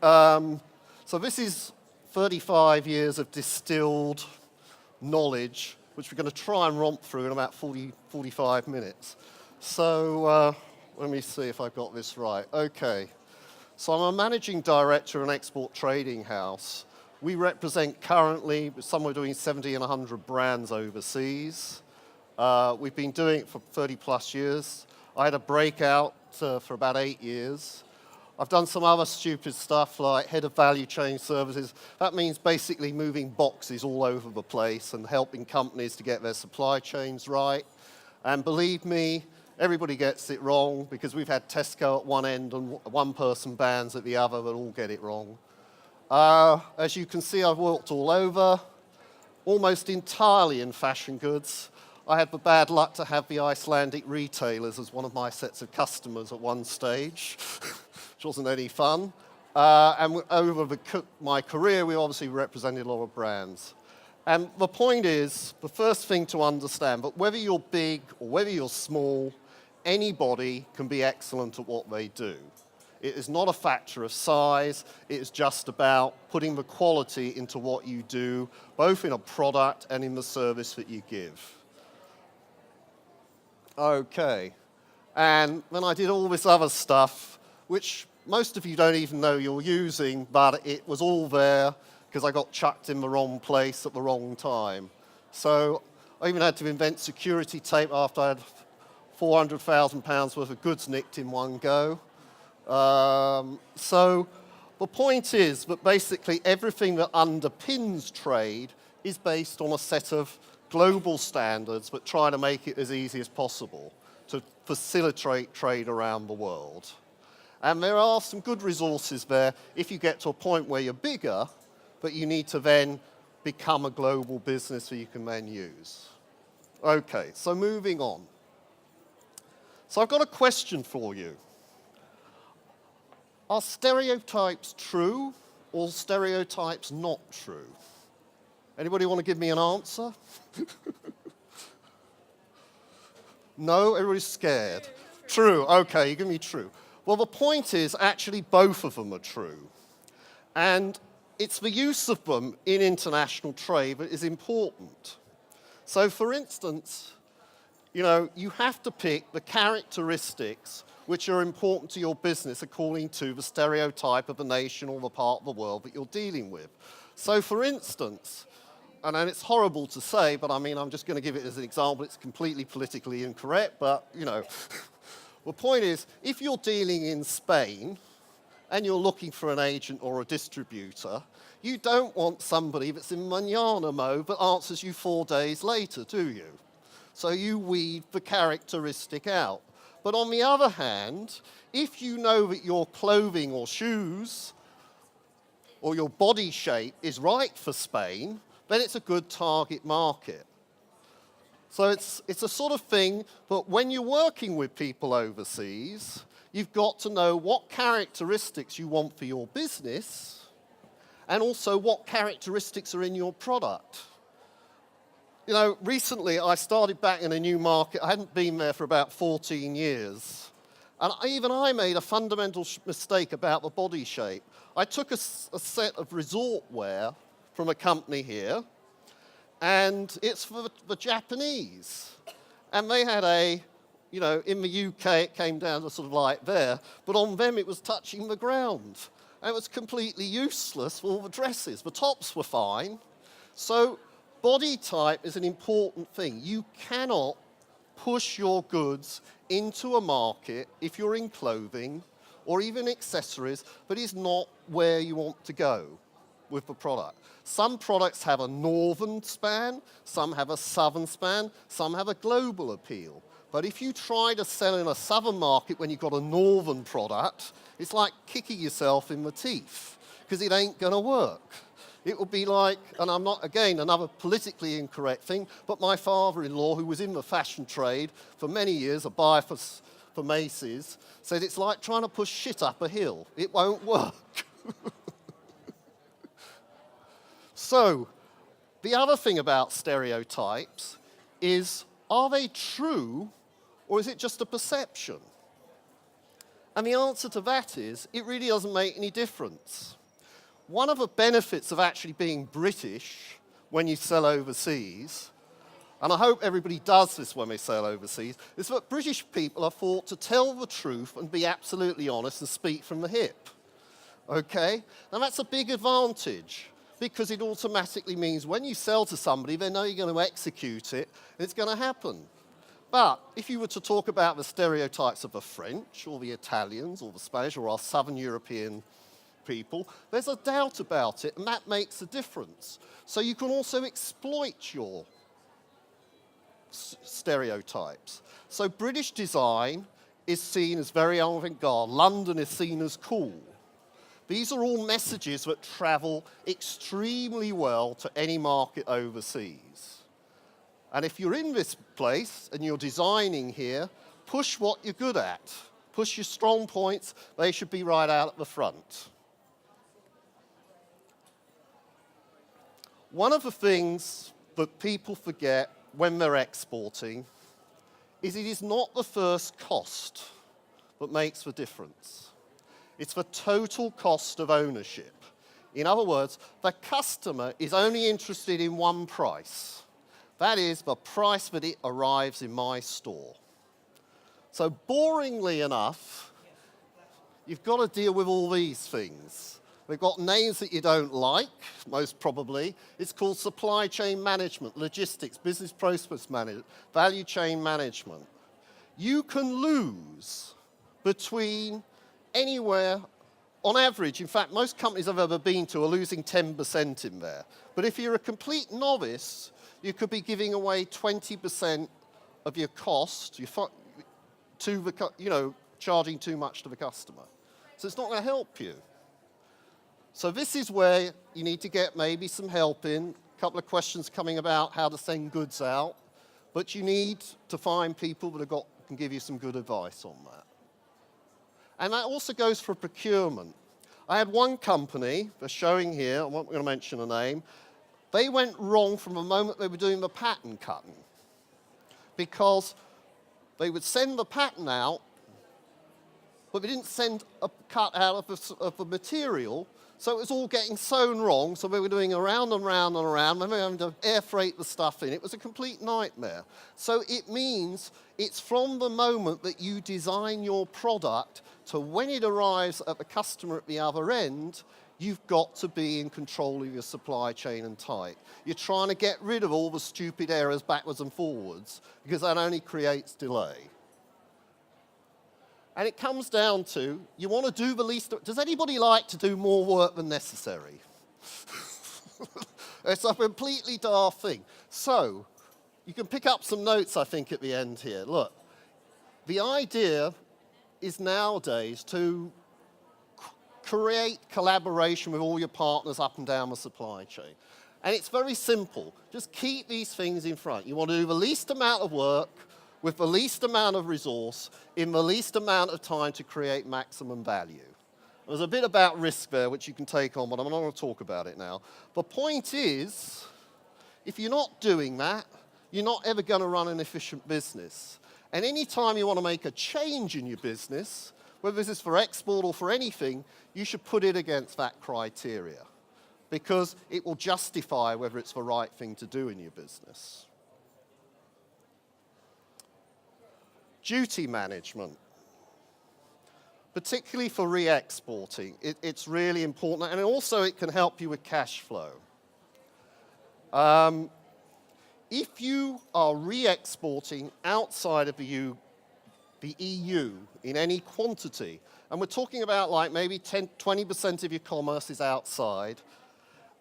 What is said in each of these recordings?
So this is 35 years of distilled knowledge, which we're going to try and romp through in about 45 minutes. So let me see if I've got this right. Okay. So I'm a managing director of an export trading house. We represent currently somewhere between 70 and 100 brands overseas. We've been doing it for 30 plus years. I had a breakout for about 8 years. I've done some other stupid stuff like head of value chain services. That means basically moving boxes all over the place and helping companies to get their supply chains right. And believe me, everybody gets it wrong because we've had Tesco at one end and one person bands at the other that all get it wrong. As you can see, I've worked all over, almost entirely in fashion goods. I had the bad luck to have the Icelandic retailers as one of my sets of customers at one stage, which wasn't any fun. And over my career, we obviously represented a lot of brands. And the point is, the first thing to understand, but whether you're big or whether you're small, anybody can be excellent at what they do. It is not a factor of size, it is just about putting the quality into what you do, both in a product and in the service that you give. Okay, and then I did all this other stuff, which most of you don't even know you're using, but it was all there because I got chucked in the wrong place at the wrong time. So I even had to invent security tape after I had £400,000 worth of goods nicked in one go. So the point is that basically everything that underpins trade is based on a set of global standards, but try to make it as easy as possible to facilitate trade around the world. And there are some good resources there if you get to a point where you're bigger, but you need to then become a global business that you can then use. Okay, so moving on. So I've got a question for you. Are stereotypes true or stereotypes not true? Anybody want to give me an answer? No? Everybody's scared. True. Okay, you give me true. Well, the point is actually both of them are true. And it's the use of them in international trade that is important. So for instance, you have to pick the characteristics which are important to your business according to the stereotype of the nation or the part of the world that you're dealing with. So for instance, and it's horrible to say, but I mean, I'm just going to give it as an example. It's completely politically incorrect, but, the point is, if you're dealing in Spain and you're looking for an agent or a distributor, you don't want somebody that's in manana mode but answers you 4 days later, do you? So you weed the characteristic out. But on the other hand, if you know that your clothing or shoes or your body shape is right for Spain, then it's a good target market. So it's a sort of thing that when you're working with people overseas, you've got to know what characteristics you want for your business and also what characteristics are in your product. Recently I started back in a new market. I hadn't been there for about 14 years. And even I made a fundamental mistake about the body shape. I took a set of resort wear from a company here, and it's for the Japanese. And they had in the UK it came down to sort of like there, but on them it was touching the ground. And it was completely useless for all the dresses. The tops were fine. So body type is an important thing. You cannot push your goods into a market, if you're in clothing or even accessories, that is not where you want to go with the product. Some products have a northern span, some have a southern span, some have a global appeal. But if you try to sell in a southern market when you've got a northern product, it's like kicking yourself in the teeth, because it ain't going to work. It would be like, and I'm not, again, another politically incorrect thing, but my father-in-law, who was in the fashion trade for many years, a buyer for Macy's, said it's like trying to push shit up a hill. It won't work. So, the other thing about stereotypes is, are they true or is it just a perception? And the answer to that is, it really doesn't make any difference. One of the benefits of actually being British when you sell overseas, and I hope everybody does this when they sell overseas, is that British people are taught to tell the truth and be absolutely honest and speak from the hip. Okay? And that's a big advantage because it automatically means when you sell to somebody, they know you're going to execute it and it's going to happen. But if you were to talk about the stereotypes of the French or the Italians or the Spanish or our Southern European people, there's a doubt about it, and that makes a difference. So you can also exploit your stereotypes. So British design is seen as very avant-garde. London is seen as cool. These are all messages that travel extremely well to any market overseas. And if you're in this place and you're designing here, push what you're good at. Push your strong points. They should be right out at the front. One of the things that people forget when they're exporting is it is not the first cost that makes the difference. It's the total cost of ownership. In other words, the customer is only interested in one price. That is the price that it arrives in my store. So boringly enough, you've got to deal with all these things. We've got names that you don't like, most probably. It's called supply chain management, logistics, business process management, value chain management. You can lose between anywhere, on average, in fact, most companies I've ever been to are losing 10% in there. But if you're a complete novice, you could be giving away 20% of your cost to the, charging too much to the customer. So it's not going to help you. So this is where you need to get maybe some help in. A couple of questions coming about how to send goods out. But you need to find people that can give you some good advice on that. And that also goes for procurement. I had one company, they're showing here, I'm not going to mention a name, they went wrong from the moment they were doing the pattern cutting. Because they would send the pattern out, but they didn't send a cut out of the material, so it was all getting sewn wrong, so they were doing around and round and around, and they were having to air freight the stuff in. It was a complete nightmare. So it means it's from the moment that you design your product to when it arrives at the customer at the other end, you've got to be in control of your supply chain and tight. You're trying to get rid of all the stupid errors backwards and forwards, because that only creates delay. And it comes down to, you want to do the least. Does anybody like to do more work than necessary? It's a completely daft thing. So, you can pick up some notes, I think, at the end here. Look, the idea is nowadays to create collaboration with all your partners up and down the supply chain. And it's very simple. Just keep these things in front. You want to do the least amount of work with the least amount of resource in the least amount of time to create maximum value. There's a bit about risk there which you can take on, but I'm not going to talk about it now. The point is, if you're not doing that, you're not ever going to run an efficient business. And any time you want to make a change in your business, whether this is for export or for anything, you should put it against that criteria, because it will justify whether it's the right thing to do in your business. Duty management, particularly for re-exporting, it's really important, and also it can help you with cash flow. If you are re-exporting outside of the EU in any quantity, and we're talking about like maybe 20% of your commerce is outside,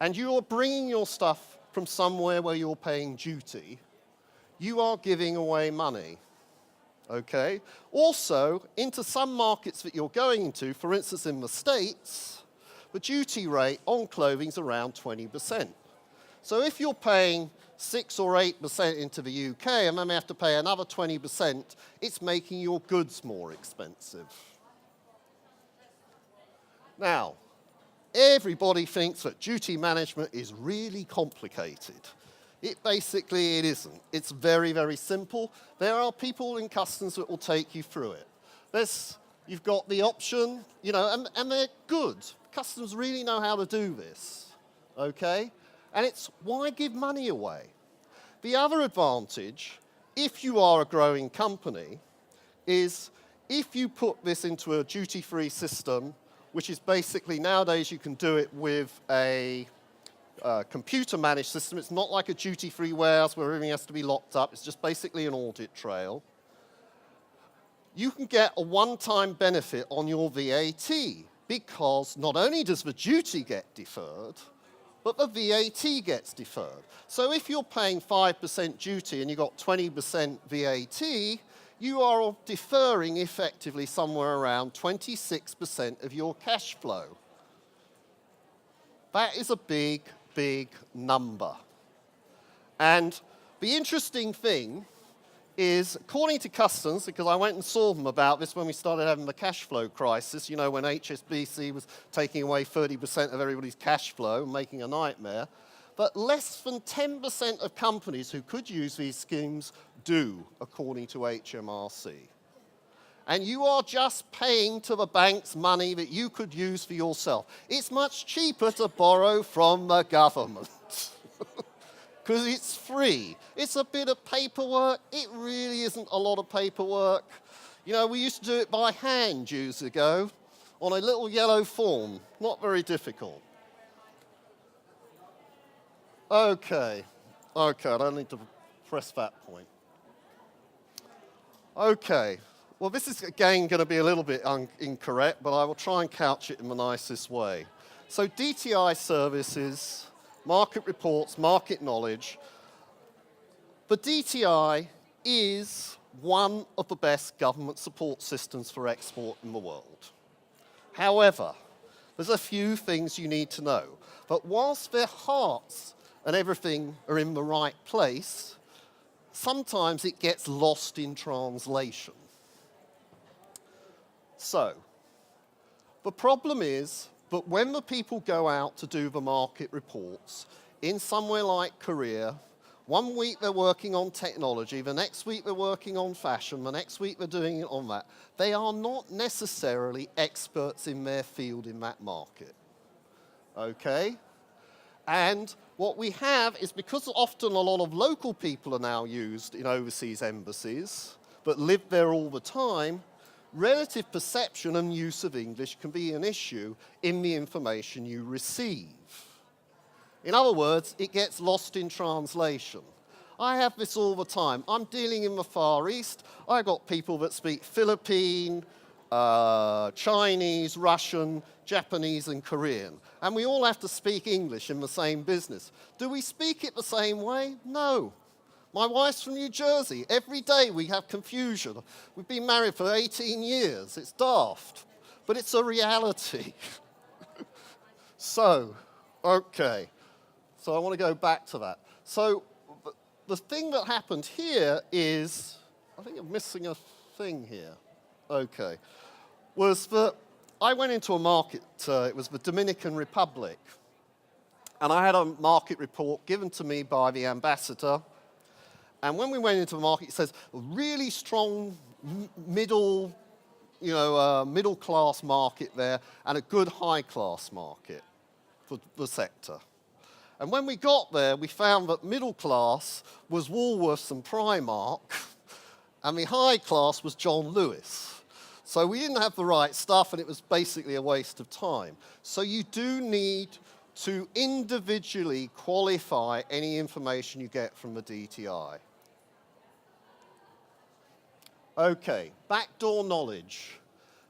and you are bringing your stuff from somewhere where you're paying duty, you are giving away money. Okay? Also, into some markets that you're going into, for instance in the States, the duty rate on clothing is around 20%. So if you're paying 6 or 8% into the UK and then they have to pay another 20%, it's making your goods more expensive. Now, everybody thinks that duty management is really complicated. It isn't. It's very, very simple. There are people in customs that will take you through it. There's You've got the option, and they're good. Customers really know how to do this, okay? And it's why give money away? The other advantage, if you are a growing company, is if you put this into a duty-free system, which is basically nowadays you can do it with a computer-managed system. It's not like a duty-free warehouse where everything has to be locked up. It's just basically an audit trail. You can get a one-time benefit on your VAT because not only does the duty get deferred, but the VAT gets deferred. So if you're paying 5% duty and you've got 20% VAT, you are deferring effectively somewhere around 26% of your cash flow. That is a big, big number. And the interesting thing is, according to Customs, because I went and saw them about this when we started having the cash flow crisis, when HSBC was taking away 30% of everybody's cash flow and making a nightmare, but less than 10% of companies who could use these schemes do, according to HMRC. And you are just paying to the banks money that you could use for yourself. It's much cheaper to borrow from the government. Because it's free. It's a bit of paperwork. It really isn't a lot of paperwork. We used to do it by hand years ago on a little yellow form. Not very difficult. Okay, I don't need to press that point. Okay, well this is again going to be a little bit incorrect, but I will try and couch it in the nicest way. So DTI services, market reports, market knowledge. But DTI is one of the best government support systems for export in the world. However, there's a few things you need to know. But whilst their hearts and everything are in the right place, sometimes it gets lost in translation. So, the problem is that when the people go out to do the market reports, in somewhere like Korea, one week they're working on technology, the next week they're working on fashion, the next week they're doing it on that. They are not necessarily experts in their field in that market. Okay? And what we have is, because often a lot of local people are now used in overseas embassies, but live there all the time, relative perception and use of English can be an issue in the information you receive. In other words, it gets lost in translation. I have this all the time. I'm dealing in the Far East. I've got people that speak Philippine, Chinese, Russian, Japanese, and Korean. And we all have to speak English in the same business. Do we speak it the same way? No. My wife's from New Jersey. Every day we have confusion. We've been married for 18 years. It's daft, but it's a reality. So, okay. So I want to go back to that. So the thing that happened here is, I think I'm missing a thing here. Okay. Was that I went into a market, it was the Dominican Republic, and I had a market report given to me by the ambassador. And when we went into the market, it says a really strong middle class market there and a good high class market for the sector. And when we got there, we found that middle class was Woolworths and Primark, and the high class was John Lewis. So we didn't have the right stuff, and it was basically a waste of time. So you do need to individually qualify any information you get from the DTI. Okay, backdoor knowledge.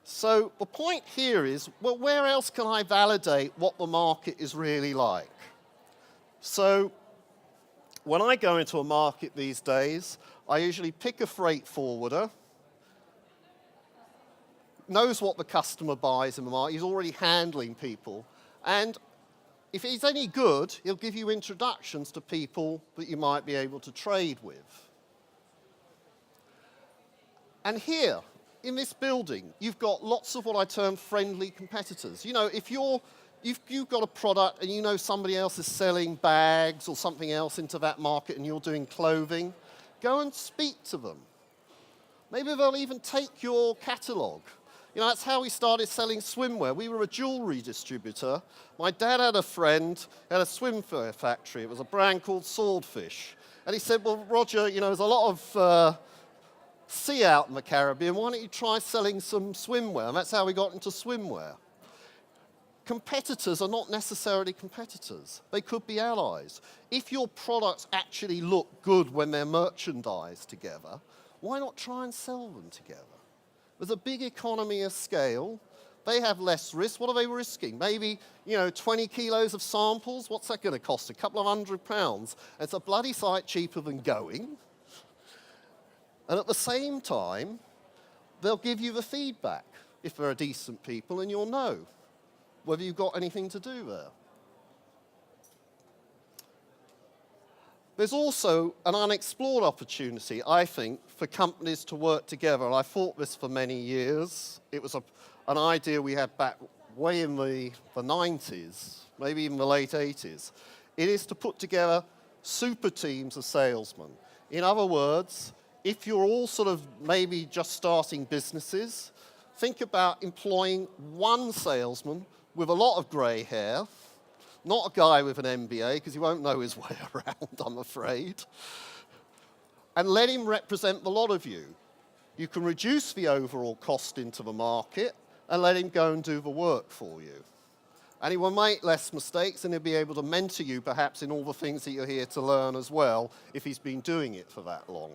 So the point here is, well, where else can I validate what the market is really like? So when I go into a market these days, I usually pick a freight forwarder, knows what the customer buys in the market, he's already handling people, and if he's any good, he'll give you introductions to people that you might be able to trade with. And here, in this building, you've got lots of what I term friendly competitors. If you've got a product and you know somebody else is selling bags or something else into that market and you're doing clothing, go and speak to them. Maybe they'll even take your catalogue. You know, that's how we started selling swimwear. We were a jewelry distributor. My dad had a friend who had a swimwear factory. It was a brand called Swordfish. And he said, well, Roger, you know, there's a lot of sea out in the Caribbean. Why don't you try selling some swimwear? And that's how we got into swimwear. Competitors are not necessarily competitors. They could be allies. If your products actually look good when they're merchandised together, why not try and sell them together? There's a big economy of scale. They have less risk. What are they risking? Maybe, you know, 20 kilos of samples. What's that going to cost? A couple of £100. It's a bloody sight cheaper than going. And at the same time, they'll give you the feedback if they're decent people, and you'll know whether you've got anything to do there. There's also an unexplored opportunity, I think, for companies to work together. And I thought this for many years. It was an idea we had back way in the 90s, maybe even the late 80s. It is to put together super teams of salesmen. In other words, if you're all sort of maybe just starting businesses, think about employing one salesman with a lot of grey hair, not a guy with an MBA, because he won't know his way around, I'm afraid, and let him represent the lot of you. You can reduce the overall cost into the market and let him go and do the work for you. And he will make less mistakes, and he'll be able to mentor you perhaps in all the things that you're here to learn as well, if he's been doing it for that long.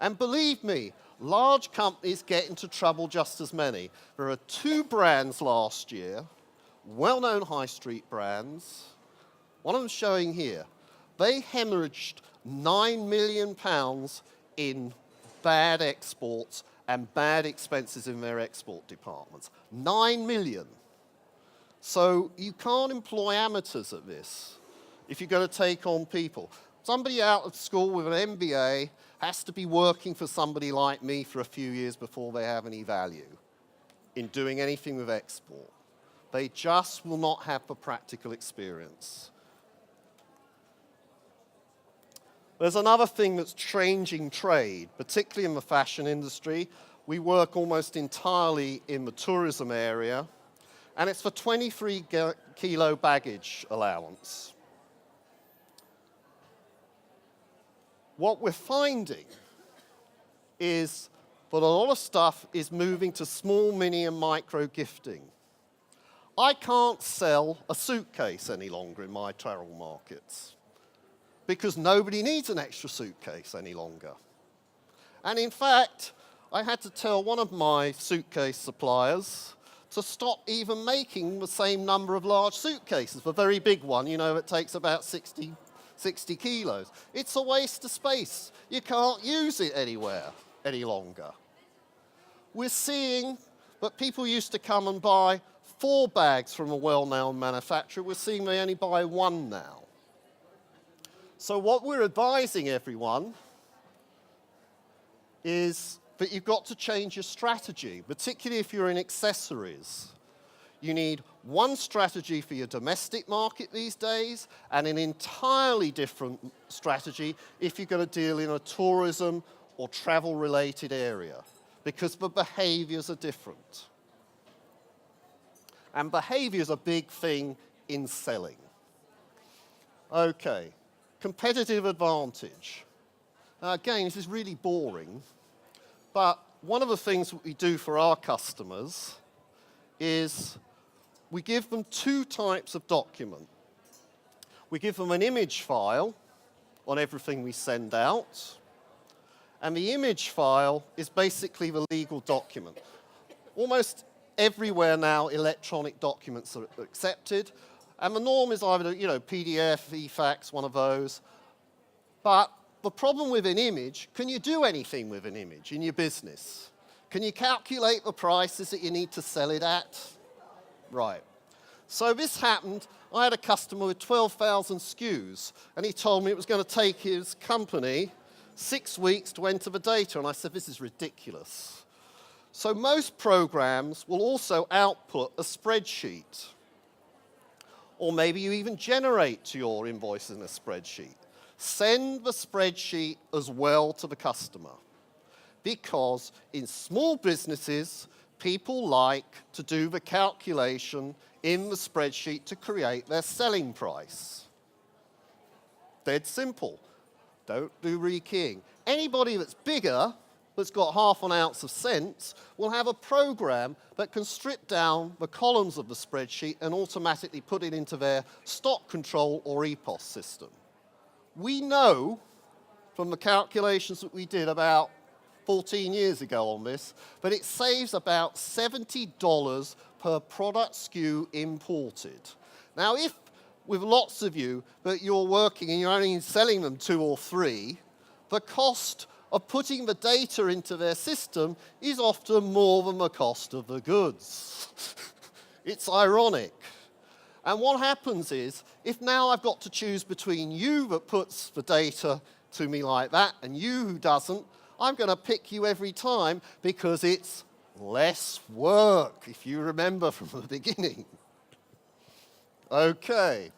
And believe me, large companies get into trouble just as many. There are 2 brands last year, well-known high street brands. One of them showing here. They hemorrhaged £9 million in bad exports and bad expenses in their export departments. 9 million. So you can't employ amateurs at this if you're going to take on people. Somebody out of school with an MBA has to be working for somebody like me for a few years before they have any value in doing anything with export. They just will not have the practical experience. There's another thing that's changing trade, particularly in the fashion industry. We work almost entirely in the tourism area, and it's for 23 kilo baggage allowance. What we're finding is that a lot of stuff is moving to small, mini, and micro gifting. I can't sell a suitcase any longer in my travel markets because nobody needs an extra suitcase any longer. And in fact, I had to tell one of my suitcase suppliers to stop even making the same number of large suitcases. The very big one, you know, it takes about 60 kilos. It's a waste of space. You can't use it anywhere any longer. We're seeing that people used to come and buy 4 bags from a well-known manufacturer. We're seeing they only buy 1 now. So what we're advising everyone is that you've got to change your strategy, particularly if you're in accessories. You need one strategy for your domestic market these days and an entirely different strategy if you're going to deal in a tourism or travel-related area, because the behaviors are different. And behavior is a big thing in selling. Okay, competitive advantage. Now again, this is really boring, but one of the things that we do for our customers is we give them 2 types of document. We give them an image file on everything we send out, and the image file is basically the legal document. Almost everywhere now, electronic documents are accepted, and the norm is either, you know, PDF, eFax, one of those. But the problem with an image, can you do anything with an image in your business? Can you calculate the prices that you need to sell it at? Right. So this happened. I had a customer with 12,000 SKUs, and he told me it was going to take his company 6 weeks to enter the data, and I said, this is ridiculous. So most programs will also output a spreadsheet. Or maybe you even generate your invoice in a spreadsheet. Send the spreadsheet as well to the customer. Because in small businesses, People like to do the calculation in the spreadsheet to create their selling price. Dead simple. Don't do rekeying. Anybody that's bigger, that's got half an ounce of sense, will have a program that can strip down the columns of the spreadsheet and automatically put it into their stock control or EPOS system. We know from the calculations that we did about 14 years ago on this, that it saves about $70 per product SKU imported. Now, if with lots of you that you're working and you're only selling them 2 or 3, the cost of putting the data into their system is often more than the cost of the goods. It's ironic. And what happens is, if now I've got to choose between you that puts the data to me like that and you who doesn't, I'm going to pick you every time because it's less work, if you remember from the beginning. Okay,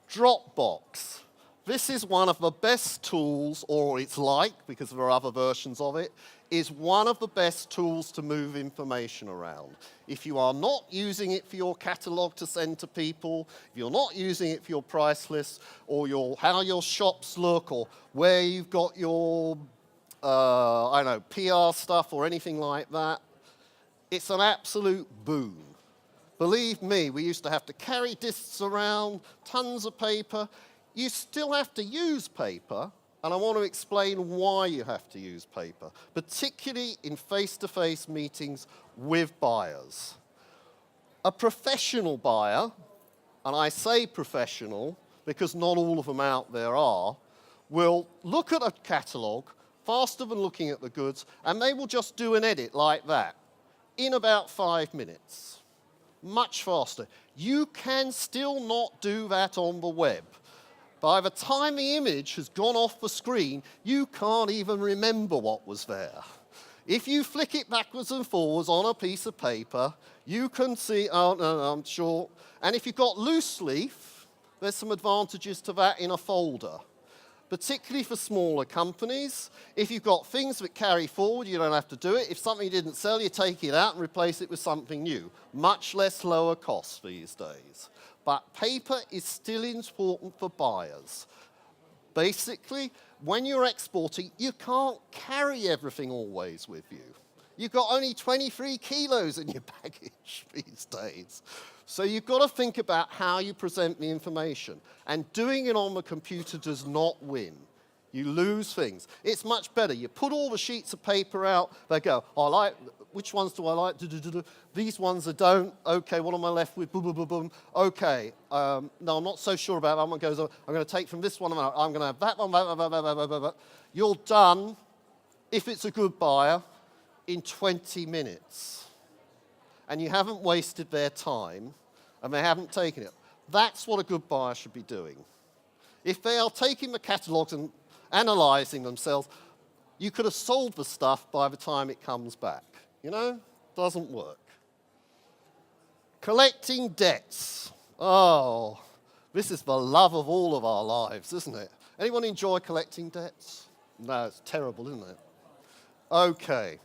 Dropbox. This is one of the best tools, or it's like, because there are other versions of it, is one of the best tools to move information around. If you are not using it for your catalog to send to people, if you're not using it for your price list, or how your shops look, or where you've got your I don't know, PR stuff or anything like that, it's an absolute boon. Believe me, we used to have to carry discs around, tons of paper. You still have to use paper, and I want to explain why you have to use paper, particularly in face-to-face meetings with buyers. A professional buyer, and I say professional because not all of them out there are, will look at a catalogue faster than looking at the goods, and they will just do an edit like that in about 5 minutes. Much faster. You can still not do that on the web. By the time the image has gone off the screen, you can't even remember what was there. If you flick it backwards and forwards on a piece of paper, you can see, oh no, I'm sure. And if you've got loose leaf, there's some advantages to that in a folder. Particularly for smaller companies. If you've got things that carry forward, you don't have to do it. If something didn't sell, you take it out and replace it with something new. Much less lower cost these days. But paper is still important for buyers. Basically, when you're exporting, you can't carry everything always with you. You've got only 23 kilos in your baggage these days. So you've got to think about how you present the information. And doing it on the computer does not win. You lose things. It's much better. You put all the sheets of paper out. They go, which ones do I like? These ones I don't. Okay, what am I left with? Boom, boom, boom, boom. Okay, no, I'm not so sure about that one. Goes, I'm going to take from this one. I'm going to have that one. Blah, blah, blah, blah, blah, blah. You're done, if it's a good buyer, in 20 minutes. And you haven't wasted their time, and they haven't taken it. That's what a good buyer should be doing. If they are taking the catalogues and analysing themselves, you could have sold the stuff by the time it comes back. You know, doesn't work. Collecting debts. Oh, this is the love of all of our lives, isn't it? Anyone enjoy collecting debts? No, it's terrible, isn't it? Okay.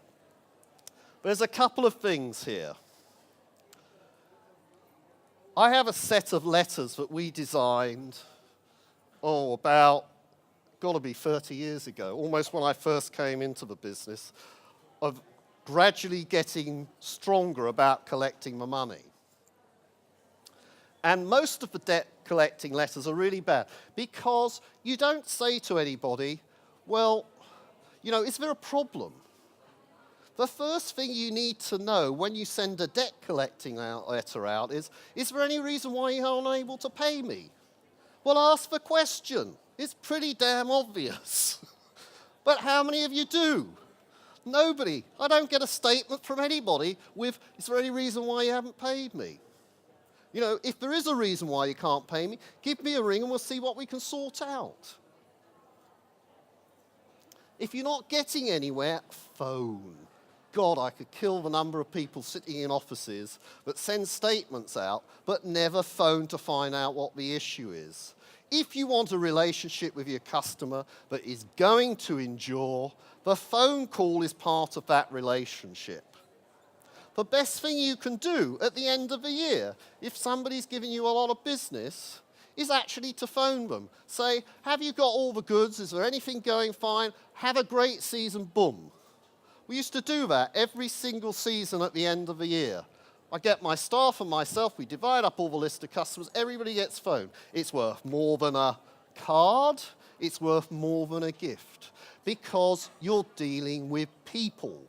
There's a couple of things here. I have a set of letters that we designed, about, got to be 30 years ago, almost when I first came into the business, of gradually getting stronger about collecting the money. And most of the debt collecting letters are really bad because you don't say to anybody, well, you know, is there a problem? The first thing you need to know when you send a debt collecting letter out is there any reason why you're unable to pay me? Well, ask the question. It's pretty damn obvious. But how many of you do? Nobody. I don't get a statement from anybody with, is there any reason why you haven't paid me? You know, if there is a reason why you can't pay me, give me a ring and we'll see what we can sort out. If you're not getting anywhere, phone. God, I could kill the number of people sitting in offices that send statements out but never phone to find out what the issue is. If you want a relationship with your customer that is going to endure, the phone call is part of that relationship. the best thing you can do at the end of the year, if somebody's giving you a lot of business, is actually to phone them. Say, have you got all the goods? Is there anything going fine? Have a great season, boom. We used to do that every single season at the end of the year. I get my staff and myself, we divide up all the list of customers, everybody gets phoned. It's worth more than a card, it's worth more than a gift, because you're dealing with people.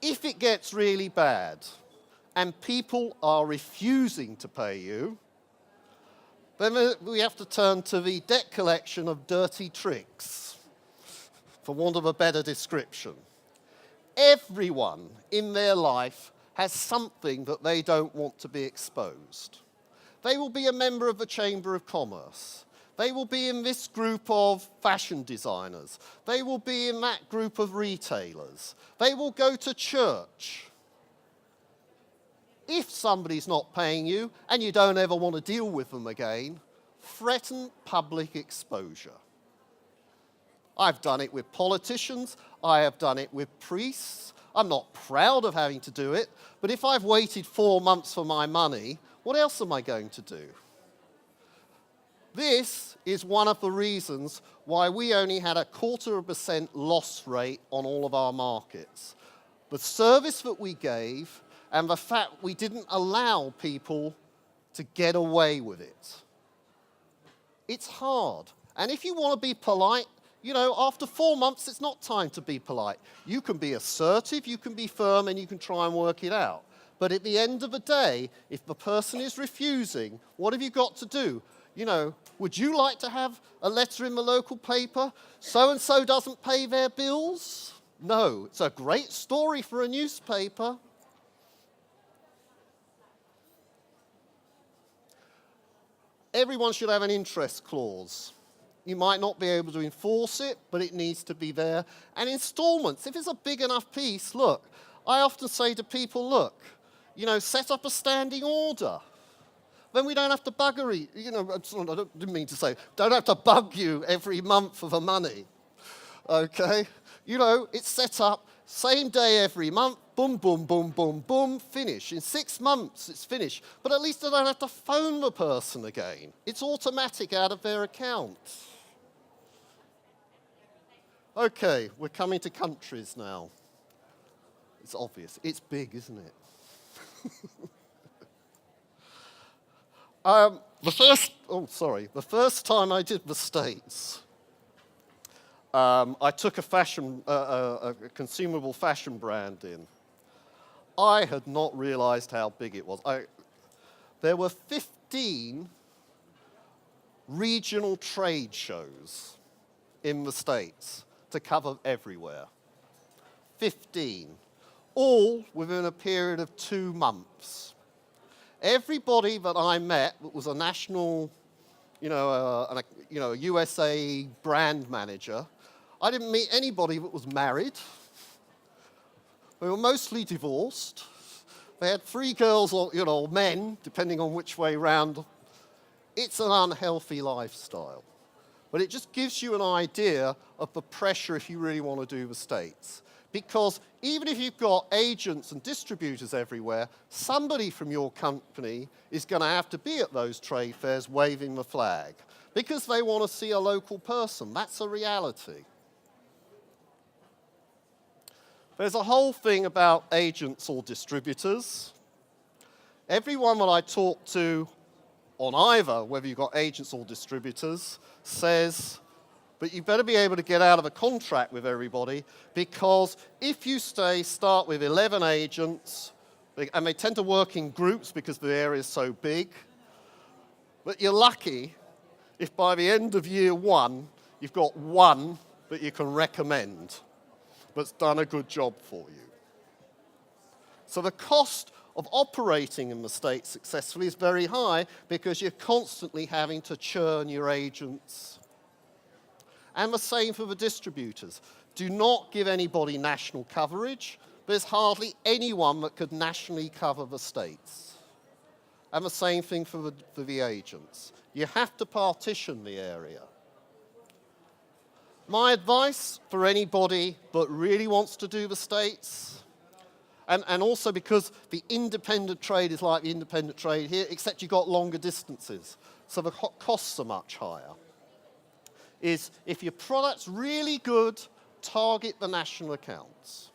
If it gets really bad, and people are refusing to pay you, then we have to turn to the debt collection of dirty tricks, for want of a better description. Everyone in their life has something that they don't want to be exposed. They will be a member of the Chamber of Commerce. They will be in this group of fashion designers. They will be in that group of retailers. They will go to church. If somebody's not paying you and you don't ever want to deal with them again, threaten public exposure. I've done it with politicians, I have done it with priests. I'm not proud of having to do it, but if I've waited 4 months for my money, what else am I going to do? This is one of the reasons why we only had a 0.25% loss rate on all of our markets. The service that we gave and the fact we didn't allow people to get away with it. It's hard. And if you want to be polite, you know, after 4 months, it's not time to be polite. You can be assertive, you can be firm, and you can try and work it out. But at the end of the day, if the person is refusing, what have you got to do? You know, would you like to have a letter in the local paper? So-and-so doesn't pay their bills? No, it's a great story for a newspaper. Everyone should have an interest clause. You might not be able to enforce it, but it needs to be there. And installments, if it's a big enough piece, look, I often say to people, look, you know, set up a standing order. Then we don't have to bugger you know, I didn't mean to say, don't have to bug you every month for the money, okay? You know, it's set up, same day every month, boom, boom, boom, boom, boom, finish. In 6 months, it's finished. But at least I don't have to phone the person again. It's automatic out of their account. Okay, we're coming to countries now. It's obvious. It's big, isn't it? The first time I did the States, I took a consumable fashion brand in. I had not realized how big it was. There were 15 regional trade shows in the States to cover everywhere. 15, all within a period of 2 months. Everybody that I met that was a national, a USA brand manager, I didn't meet anybody that was married. They were mostly divorced. They had 3 girls or men, depending on which way round. It's an unhealthy lifestyle. But it just gives you an idea of the pressure if you really want to do the States. Because even if you've got agents and distributors everywhere, somebody from your company is going to have to be at those trade fairs waving the flag because they want to see a local person. That's a reality. There's a whole thing about agents or distributors. Everyone that I talk to on either, whether you've got agents or distributors, says, but you better be able to get out of a contract with everybody because if you start with 11 agents, and they tend to work in groups because the area is so big, but you're lucky if by the end of year 1, you've got one that you can recommend that's done a good job for you. So the cost of operating in the States successfully is very high because you're constantly having to churn your agents. And the same for the distributors. Do not give anybody national coverage. There's hardly anyone that could nationally cover the States. And the same thing for the agents. You have to partition the area. My advice for anybody that really wants to do the States, and also because the independent trade is like the independent trade here, except you've got longer distances, so the costs are much higher, is if your product's really good, target the national accounts.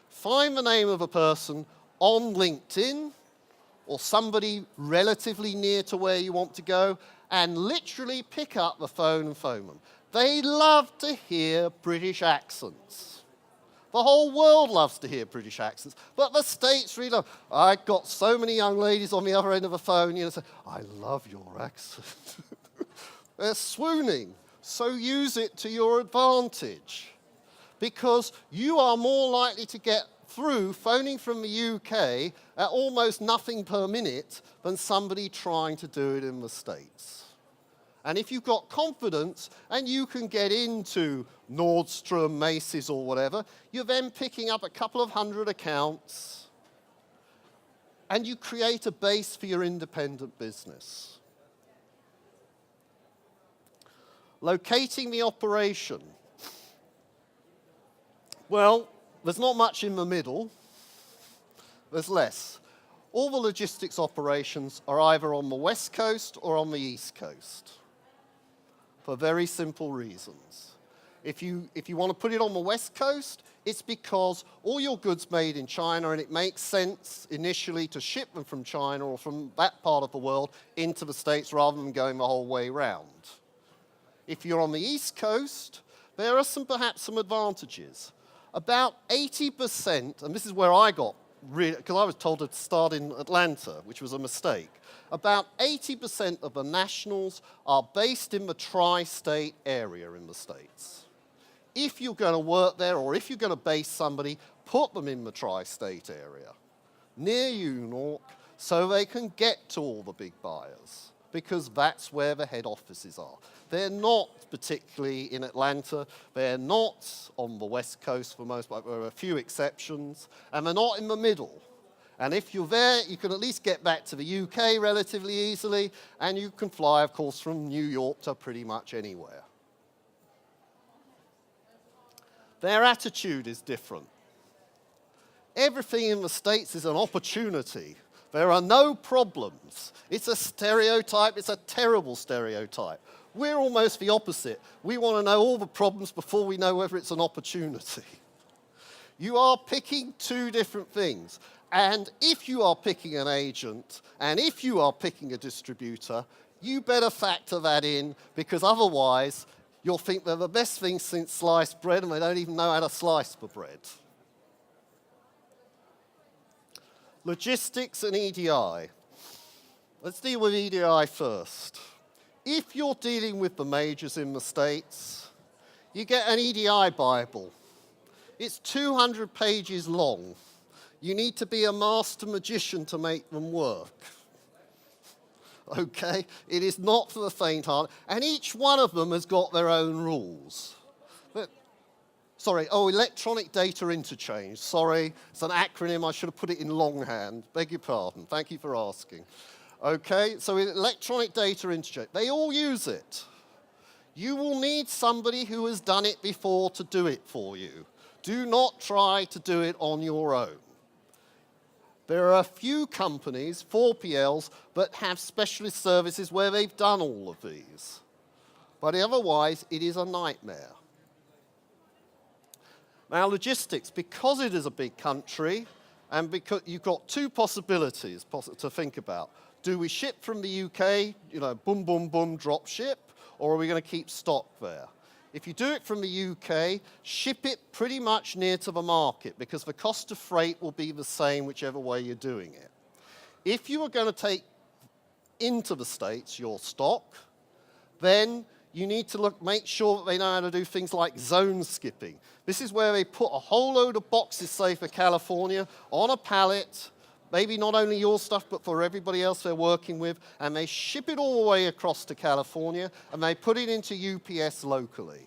Find the name of a person on LinkedIn or somebody relatively near to where you want to go and literally pick up the phone and phone them. They love to hear British accents. The whole world loves to hear British accents, but the States really love. I've got so many young ladies on the other end of the phone, say, I love your accent. They're swooning. So use it to your advantage, because you are more likely to get through phoning from the UK at almost nothing per minute than somebody trying to do it in the States. And if you've got confidence and you can get into Nordstrom, Macy's or whatever, you're then picking up a couple of hundred accounts and you create a base for your independent business. Locating the operation. Well, there's not much in the middle. There's less. All the logistics operations are either on the West Coast or on the East Coast, for very simple reasons. If you want to put it on the West Coast, it's because all your goods made in China, and it makes sense initially to ship them from China or from that part of the world into the States rather than going the whole way round. If you're on the East Coast, there are perhaps some advantages. About 80%, and this is where I got really, because I was told to start in Atlanta, which was a mistake. About 80% of the nationals are based in the tri-state area in the States. If you're going to work there or if you're going to base somebody, put them in the tri-state area, near New York, so they can get to all the big buyers, because that's where the head offices are. They're not particularly in Atlanta, they're not on the West Coast for the most part, there are a few exceptions, and they're not in the middle. And if you're there, you can at least get back to the UK relatively easily, and you can fly, of course, from New York to pretty much anywhere. Their attitude is different. Everything in the States is an opportunity. There are no problems. It's a stereotype, it's a terrible stereotype. We're almost the opposite. We want to know all the problems before we know whether it's an opportunity. You are picking two different things. And if you are picking an agent, and if you are picking a distributor, you better factor that in, because otherwise you'll think they're the best thing since sliced bread and they don't even know how to slice the bread. Logistics and EDI. Let's deal with EDI first. If you're dealing with the majors in the States, you get an EDI Bible. It's 200 pages long. You need to be a master magician to make them work. Okay? It is not for the faint-hearted. And each one of them has got their own rules. Electronic data interchange. Sorry, it's an acronym. I should have put it in longhand. Beg your pardon. Thank you for asking. Okay, so electronic data interchange. They all use it. You will need somebody who has done it before to do it for you. Do not try to do it on your own. There are a few companies, 4PLs, that have specialist services where they've done all of these. But otherwise, it is a nightmare. Now, logistics, because it is a big country, and because you've got two possibilities to think about. Do we ship from the UK, boom, boom, boom, drop ship, or are we going to keep stock there? If you do it from the UK, ship it pretty much near to the market, because the cost of freight will be the same whichever way you're doing it. If you are going to take into the States your stock, then you need to make sure that they know how to do things like zone skipping. This is where they put a whole load of boxes, say for California, on a pallet, maybe not only your stuff, but for everybody else they're working with, and they ship it all the way across to California, and they put it into UPS locally.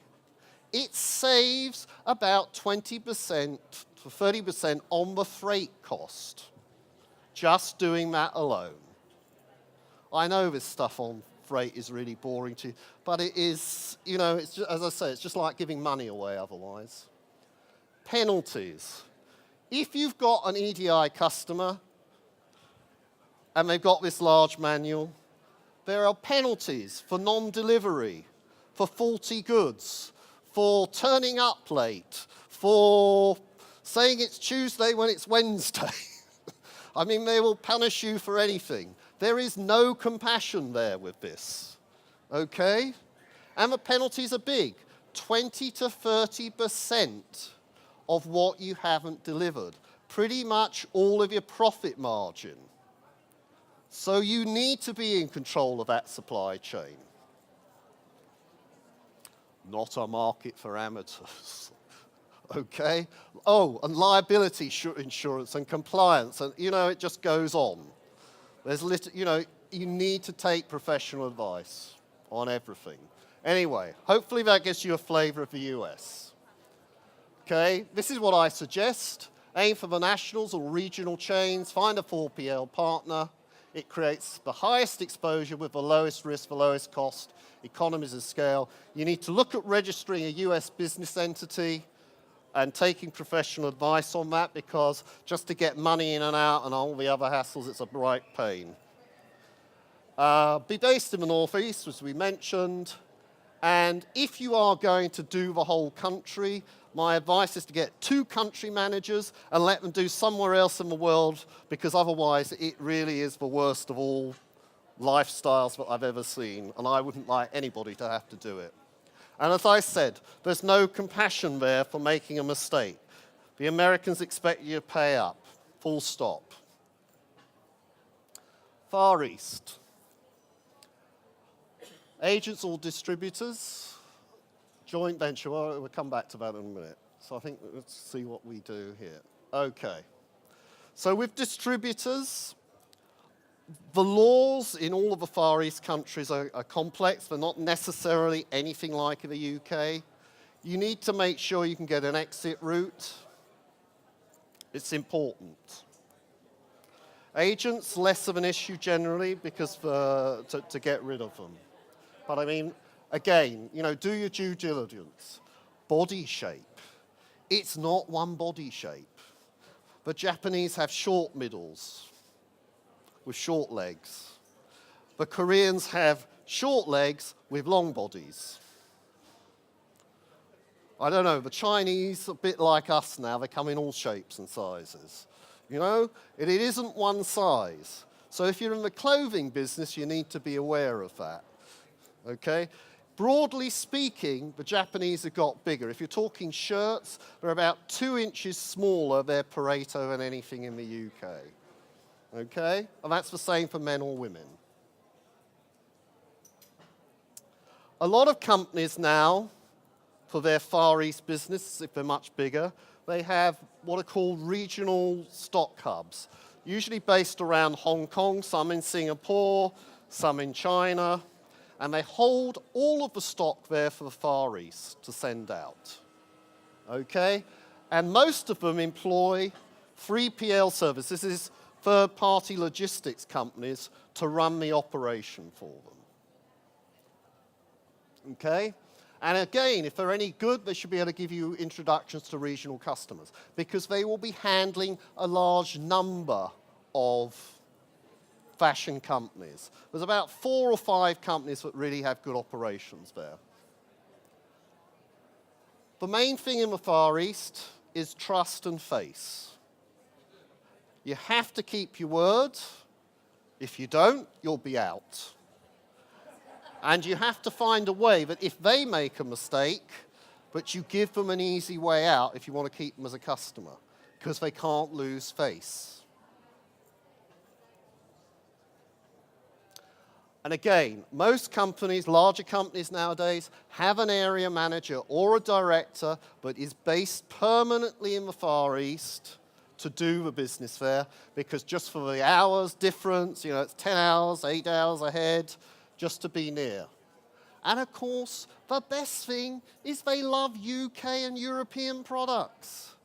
It saves about 20% to 30% on the freight cost, just doing that alone. I know this stuff on rate is really boring to you. But it is, you know, it's just, as I say, it's just like giving money away otherwise. Penalties. If you've got an EDI customer and they've got this large manual, there are penalties for non-delivery, for faulty goods, for turning up late, for saying it's Tuesday when it's Wednesday. I mean, they will punish you for anything. There is no compassion there with this, okay? And the penalties are big, 20 to 30% of what you haven't delivered. Pretty much all of your profit margin. So you need to be in control of that supply chain. Not a market for amateurs. Okay? Oh, and liability insurance and compliance, and you know, it just goes on. There's you know, you need to take professional advice on everything. Anyway, hopefully that gives you a flavor of the US. Okay, this is what I suggest. Aim for the nationals or regional chains, find a 4PL partner. It creates the highest exposure with the lowest risk, the lowest cost, economies of scale. You need to look at registering a US business entity and taking professional advice on that, because just to get money in and out and all the other hassles, it's a bright pain. Be based in the Northeast, as we mentioned. And if you are going to do the whole country, my advice is to get 2 country managers and let them do somewhere else in the world, because otherwise it really is the worst of all lifestyles that I've ever seen, and I wouldn't like anybody to have to do it. And as I said, there's no compassion there for making a mistake. The Americans expect you to pay up, full stop. Far East. Agents or distributors, joint venture. Well, we'll come back to that in a minute. So I think let's see what we do here. Okay. So with distributors, the laws in all of the Far East countries are complex. They're not necessarily anything like in the UK. You need to make sure you can get an exit route. It's important. Agents, less of an issue generally, because to get rid of them. But I mean, again, you know, do your due diligence. Body shape. It's not one body shape. The Japanese have short middles with short legs. The Koreans have short legs with long bodies. I don't know, the Chinese, a bit like us now, they come in all shapes and sizes. You know, it isn't one size. So if you're in the clothing business, you need to be aware of that. Okay? Broadly speaking, the Japanese have got bigger. If you're talking shirts, they're about 2 inches smaller, their Pareto, than anything in the UK. Okay? And that's the same for men or women. A lot of companies now, for their Far East business, if they're much bigger, they have what are called regional stock hubs, usually based around Hong Kong, some in Singapore, some in China, and they hold all of the stock there for the Far East to send out. Okay? And most of them employ 3PL services. This is third-party logistics companies to run the operation for them. Okay? And again, if they're any good, they should be able to give you introductions to regional customers, because they will be handling a large number of fashion companies. There's about 4 or 5 companies that really have good operations there. The main thing in the Far East is trust and face. You have to keep your word. If you don't, you'll be out. And you have to find a way that if they make a mistake, but you give them an easy way out if you want to keep them as a customer, because they can't lose face. And again, most companies, larger companies nowadays, have an area manager or a director that is based permanently in the Far East to do the business there, because just for the hours difference, you know, it's 10 hours, 8 hours ahead, just to be near. And of course, the best thing is they love UK and European products.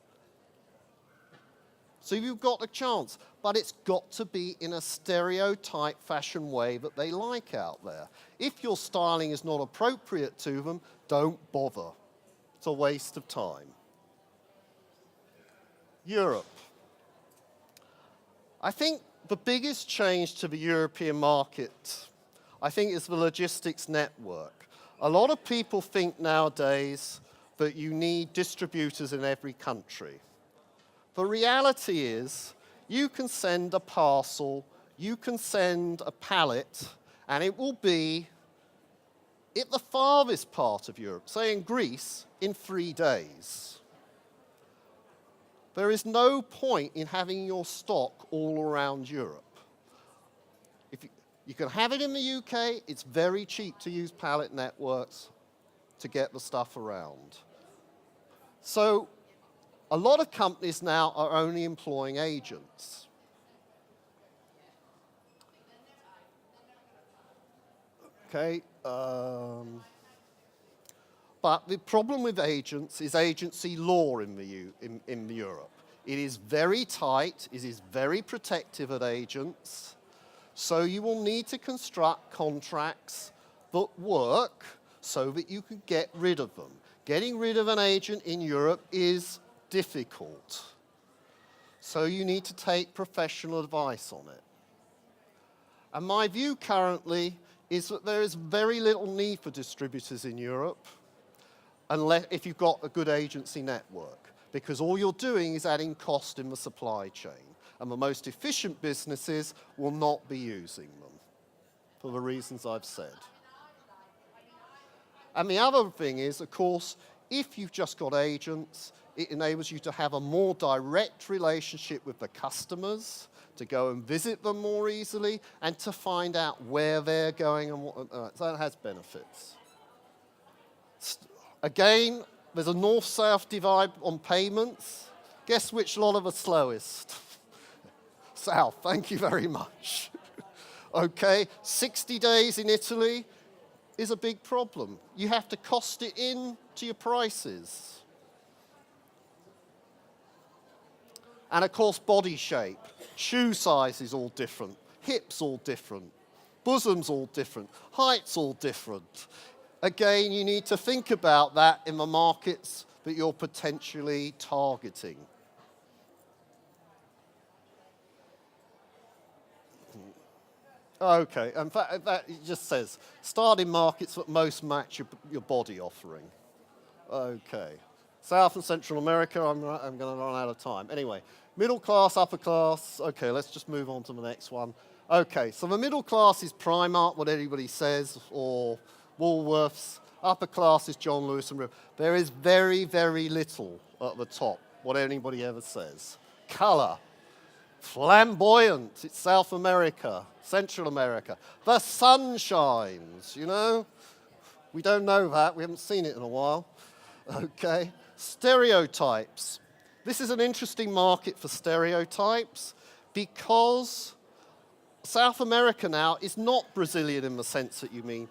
So you've got a chance, but it's got to be in a stereotype fashion way that they like out there. If your styling is not appropriate to them, don't bother. It's a waste of time. Europe. I think the biggest change to the European market, I think, is the logistics network. A lot of people think nowadays that you need distributors in every country. The reality is, you can send a parcel, you can send a pallet, and it will be at the farthest part of Europe, say in Greece, in 3 days. There is no point in having your stock all around Europe. If you can have it in the UK, it's very cheap to use pallet networks to get the stuff around. So a lot of companies now are only employing agents. Okay. But the problem with agents is agency law in Europe. It is very tight, it is very protective of agents, so you will need to construct contracts that work so that you can get rid of them. Getting rid of an agent in Europe is difficult, so you need to take professional advice on it. And my view currently is that there is very little need for distributors in Europe unless if you've got a good agency network, because all you're doing is adding cost in the supply chain, and the most efficient businesses will not be using them for the reasons I've said. And the other thing is, of course, if you've just got agents, it enables you to have a more direct relationship with the customers, to go and visit them more easily, and to find out where they're going and what. So that has benefits. Again, there's a north-south divide on payments. Guess which lot are the slowest? South, thank you very much. Okay, 60 days in Italy is a big problem. You have to cost it in to your prices. And of course, body shape. Shoe size is all different. Hips all different. Bosoms all different. Heights all different. Again, you need to think about that in the markets that you're potentially targeting. Okay, in fact, that it just says, starting markets that most match your body offering. Okay. South and Central America, I'm going to run out of time. Anyway, middle class, upper class. Okay, let's just move on to the next one. Okay, so the middle class is Primark, what everybody says, or Woolworths. Upper class is John Lewis and Real. There is very, very little at the top, what anybody ever says. Color. Flamboyant. It's South America, Central America. The sun shines, you know? We don't know that. We haven't seen it in a while. Okay. Stereotypes. This is an interesting market for stereotypes because South America now is not Brazilian in the sense that you mean,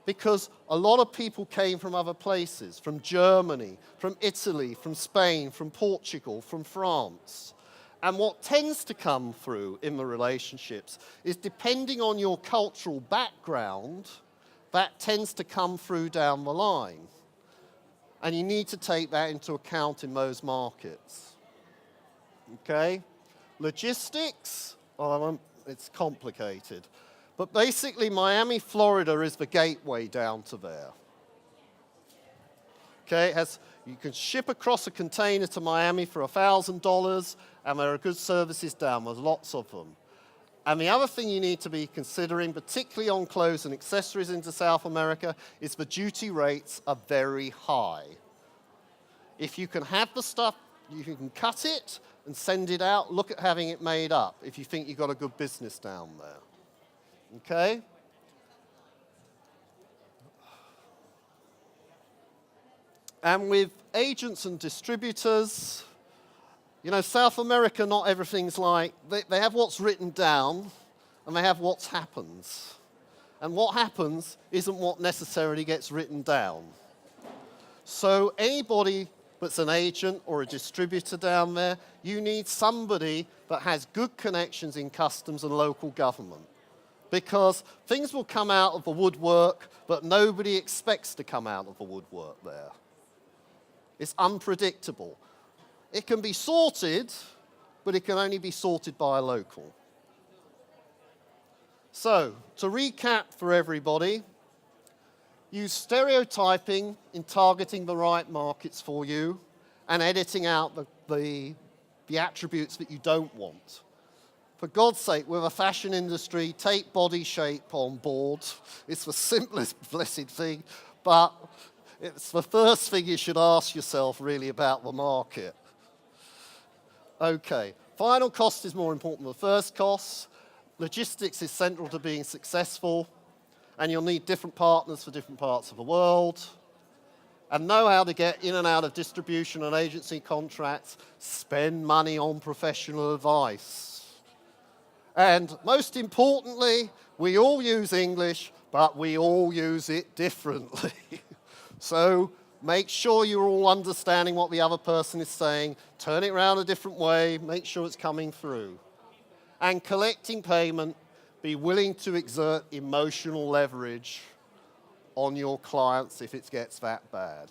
because a lot of people came from other places, from Germany, from Italy, from Spain, from Portugal, from France. And what tends to come through in the relationships is, depending on your cultural background, that tends to come through down the line. And you need to take that into account in those markets. Okay? Logistics, it's complicated. But basically, Miami, Florida is the gateway down to there. Okay, you can ship across a container to Miami for $1,000, and there are good services down. There's lots of them. And the other thing you need to be considering, particularly on clothes and accessories into South America, is the duty rates are very high. If you can have the stuff, you can cut it and send it out. Look at having it made up if you think you've got a good business down there. Okay? And with agents and distributors, you know, South America, not everything's like, they have what's written down and they have what happens. And what happens isn't what necessarily gets written down. So anybody that's an agent or a distributor down there. You need somebody that has good connections in customs and local government. Because things will come out of the woodwork, but nobody expects to come out of the woodwork there. It's unpredictable. It can be sorted, but it can only be sorted by a local. So, to recap for everybody, use stereotyping in targeting the right markets for you and editing out the attributes that you don't want. For God's sake, with a fashion industry, take body shape on board. It's the simplest blessed thing, but it's the first thing you should ask yourself really about the market. Okay, final cost is more important than the first cost. Logistics is central to being successful, and you'll need different partners for different parts of the world. And know how to get in and out of distribution and agency contracts. Spend money on professional advice. And most importantly, we all use English, but we all use it differently. So make sure you're all understanding what the other person is saying. Turn it around a different way. Make sure it's coming through. And collecting payment, be willing to exert emotional leverage on your clients if it gets that bad.